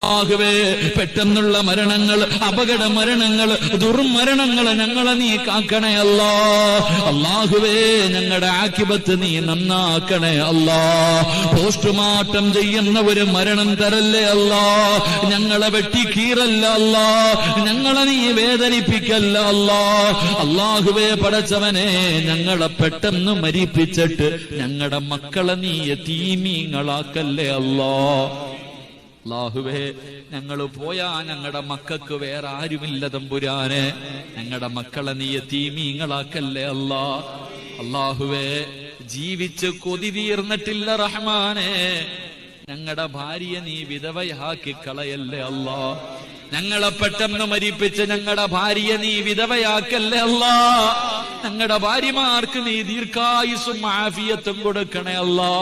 ആകവേ പെട്ടെന്നുള്ള മരണങ്ങൾ, അപകട മരണങ്ങൾ, ദുർമരണങ്ങൾ ഞങ്ങളെ നീ കാക്കണേ അല്ലാ. അല്ലാഹുവേ ഞങ്ങളുടെ ആക്കിബത്ത് നീ നന്നാക്കണേ അല്ലാ. പോസ്റ്റ്മോർട്ടം ചെയ്യുന്ന ഒരു മരണം തരല്ലേ അല്ലാ. ഞങ്ങളെ വെട്ടിക്കീറല്ല അല്ലാ. ഞങ്ങളെ നീ വേദനിപ്പിക്കല്ല അല്ലാ. അല്ലാഹുവേ പടച്ചവനെ, ഞങ്ങളെ പെട്ടെന്ന് മരിപ്പിച്ചിട്ട് ഞങ്ങളുടെ മക്കളെ നീ യതീമീങ്ങളാക്കല്ലേ അല്ലാ. അല്ലാഹുവേ ഞങ്ങൾ പോയാ ഞങ്ങളുടെ മക്കൾക്ക് വേറെ ആരുമില്ല തമ്പുരാനെ. ഞങ്ങളുടെ മക്കളെ നീ യതീമീങ്ങളാക്കല്ലേ അല്ലാ. അല്ലാഹുവേ ജീവിച്ച് കൊതി തീർന്നിട്ടില്ല റഹ്മാനെ. ഞങ്ങളുടെ ഭാര്യയെ നീ വിധവയാക്കി കളയല്ലേ അല്ലാ. ഞങ്ങളെ പെട്ടെന്ന് മരിപ്പിച്ച് ഞങ്ങളുടെ ഭാര്യയെ നീ വിധവയാക്കല്ലേ അല്ലാ. ഞങ്ങളുടെ ഭാര്യമാർക്ക് നീ ദീർഘായുസ്സും ആഫിയത്തും കൊടുക്കണേ അല്ലാ.